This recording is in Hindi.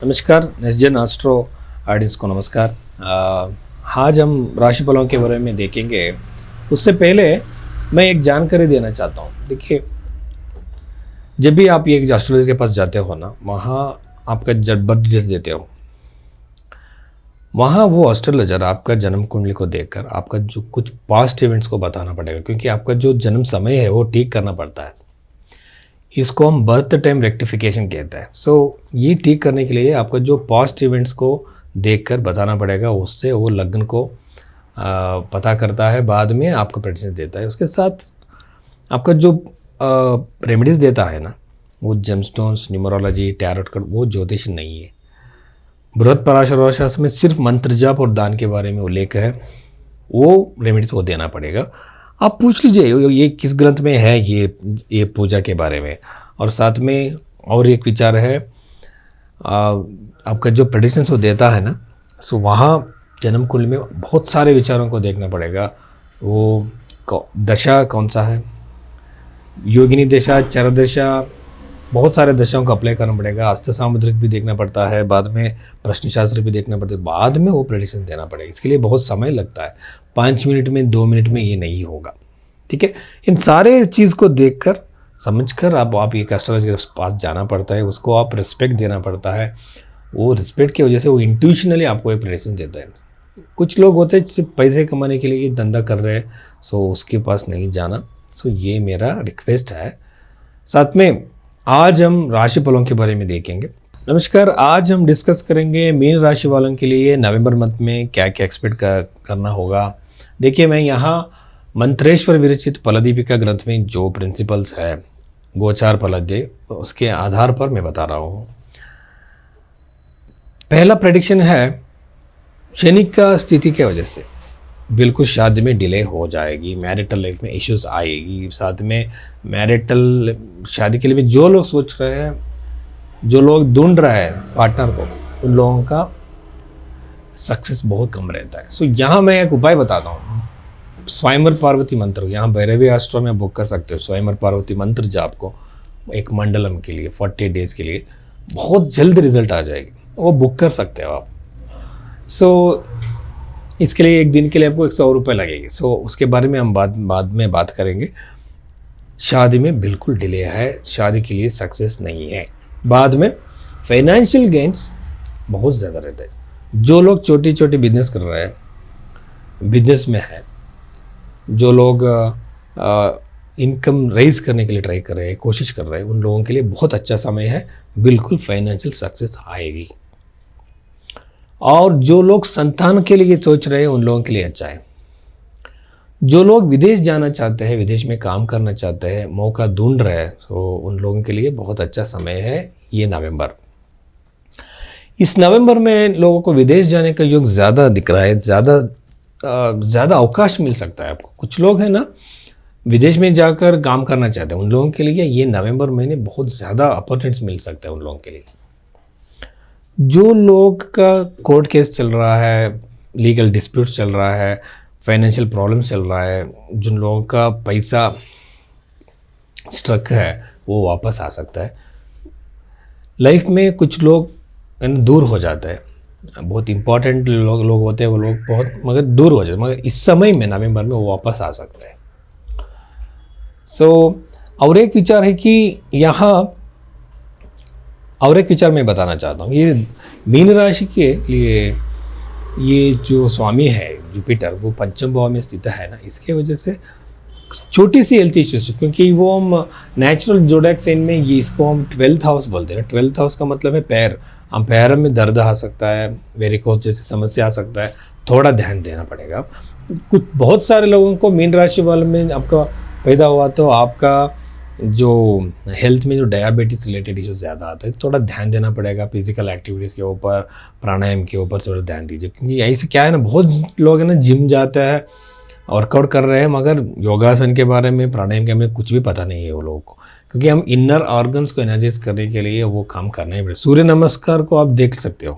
नमस्कार नेस्जन एस्ट्रो ऑडियंस को नमस्कार। आज हम राशि फलों के बारे में देखेंगे। उससे पहले मैं एक जानकारी देना चाहता हूँ। देखिए, जब भी आप एक एस्ट्रोलॉजर के पास जाते हो ना, वहाँ आपका जब बर्थ डिटेल्स देते हो, वहाँ वो एस्ट्रोलॉजर आपका जन्म कुंडली को देखकर आपका जो कुछ पास्ट इवेंट्स को बताना पड़ेगा, क्योंकि आपका जो जन्म समय है वो ठीक करना पड़ता है। इसको हम बर्थ टाइम रेक्टिफिकेशन कहते हैं। ये ठीक करने के लिए आपका जो पास्ट इवेंट्स को देखकर बताना पड़ेगा, उससे वो लग्न को पता करता है, बाद में आपको प्रेडिक्शन देता है। उसके साथ आपका जो रेमेडीज़ देता है ना, वो जेमस्टोन्स, न्यूमरोलॉजी, टैरोट कार्ड, वो ज्योतिष नहीं है। बृहद पराशर शास्त्र में सिर्फ मंत्र जाप और दान के बारे में उल्लेख है, वो रेमेडीज़ को देना पड़ेगा। आप पूछ लीजिए ये किस ग्रंथ में है ये पूजा के बारे में। और साथ में और एक विचार है, आपका जो प्रेडिक्शंस वो देता है ना, वहाँ जन्म कुंडली में बहुत सारे विचारों को देखना पड़ेगा। वो दशा कौन सा है, योगिनी दशा, चर दशा, बहुत सारे दशाओं को अप्लाई करना पड़ेगा। हस्त सामुद्रिक भी देखना पड़ता है, बाद में प्रश्नशास्त्र भी देखना पड़ता है, बाद में वो प्रेडिक्शन देना पड़ेगा। इसके लिए बहुत समय लगता है, 5 मिनट में 2 मिनट में ये नहीं होगा। ठीक है, इन सारे चीज़ को देखकर समझकर आप एक एस्ट्रोलॉजर के पास जाना पड़ता है, उसको आप रिस्पेक्ट देना पड़ता है। वो रिस्पेक्ट की वजह से वो इंट्यूशनली आपको एक प्रेडिक्शन देता है। कुछ लोग होते हैं सिर्फ पैसे कमाने के लिए ये धंधा कर रहे हैं, उसके पास नहीं जाना। ये मेरा रिक्वेस्ट है। साथ में आज हम राशि फलों के बारे में देखेंगे। नमस्कार, आज हम डिस्कस करेंगे मीन राशि वालों के लिए नवंबर मंथ में क्या क्या एक्सपेक्ट करना होगा। देखिए, मैं यहाँ मंत्रेश्वर विरचित फलदीपिका ग्रंथ में जो प्रिंसिपल्स है, गोचार फलदय, उसके आधार पर मैं बता रहा हूँ। पहला प्रेडिक्शन है, शनि का स्थिति की वजह से बिल्कुल शादी में डिले हो जाएगी, मैरिटल लाइफ में इश्यूज आएगी। साथ में मैरिटल शादी के लिए भी जो लोग सोच रहे हैं, जो लोग ढूंढ रहे हैं पार्टनर को, उन लोगों का सक्सेस बहुत कम रहता है। यहाँ मैं एक उपाय बताता हूँ, स्वयंवर पार्वती मंत्र। यहाँ भैरवी एस्ट्रो में बुक कर सकते हो। स्वयंवर पार्वती मंत्र जाप को एक मंडलम के लिए 40 डेज के लिए बहुत जल्द रिजल्ट आ जाएगी, वो बुक कर सकते हो आप। इसके लिए एक दिन के लिए आपको 100 रुपये लगेगी। उसके बारे में हम बाद में बात करेंगे। शादी में बिल्कुल डिले है, शादी के लिए सक्सेस नहीं है। बाद में फाइनेंशियल गेंस बहुत ज़्यादा रहते हैं। जो लोग छोटी छोटी बिजनेस कर रहे हैं, बिजनेस में है, जो लोग इनकम रेज करने के लिए ट्राई कर रहे हैं, कोशिश कर रहे हैं, उन लोगों के लिए बहुत अच्छा समय है, बिल्कुल फाइनेंशियल सक्सेस आएगी। और जो लोग संतान के लिए सोच रहे हैं, उन लोगों के लिए अच्छा है। जो लोग विदेश जाना चाहते हैं, विदेश में काम करना चाहते हैं, मौका ढूंढ रहे हैं, उन लोगों के लिए बहुत अच्छा समय है ये नवंबर। इस नवंबर में लोगों को विदेश जाने का योग ज़्यादा दिख रहा है, ज़्यादा अवकाश मिल सकता है आपको। कुछ लोग हैं ना, विदेश में जाकर काम करना चाहते हैं, उन लोगों के लिए ये नवंबर महीने बहुत ज़्यादा अपॉर्चुनिटीज मिल सकता है उन लोगों के लिए। जो लोग का कोर्ट केस चल रहा है, लीगल डिस्प्यूट चल रहा है, फाइनेंशियल प्रॉब्लम चल रहा है, जिन लोगों का पैसा स्ट्रक है, वो वापस आ सकता है। लाइफ में कुछ लोग दूर हो जाते हैं, बहुत इंपॉर्टेंट लोग होते हैं, वो लोग बहुत मगर दूर हो जाते हैं, मगर इस समय में नवंबर में वो वापस आ सकते हैं। और एक विचार है कि यहाँ और एक विचार मैं बताना चाहता हूँ। ये मीन राशि के लिए ये जो स्वामी है जुपिटर, वो पंचम भाव में स्थित है ना, इसके वजह से छोटी सी हेल्थ इश्यूज, क्योंकि वो हम नेचुरल जोडैक साइन में ये इसको हम 12th हाउस बोलते हैं। 12th हाउस का मतलब है पैर। हम पैर में दर्द आ सकता है, वेरिकोस जैसी समस्या आ सकता है, थोड़ा ध्यान देना पड़ेगा। बहुत सारे लोगों को मीन राशि वाले में आपका पैदा हुआ तो आपका जो हेल्थ में जो डायबिटीज़ रिलेटेड इशू ज़्यादा आता है, थोड़ा ध्यान देना पड़ेगा। फिजिकल एक्टिविटीज़ के ऊपर, प्राणायाम के ऊपर थोड़ा ध्यान दीजिए, क्योंकि ऐसे क्या है ना, बहुत लोग हैं ना जिम जाते हैं, वर्कआउट कर रहे हैं, मगर योगासन के बारे में, प्राणायाम के बारे में कुछ भी पता नहीं है वो लोगों को। क्योंकि हम इनर ऑर्गन्स को एनर्जाइज करने के लिए वो काम करना ही पड़ेगा। सूर्य नमस्कार को आप देख सकते हो,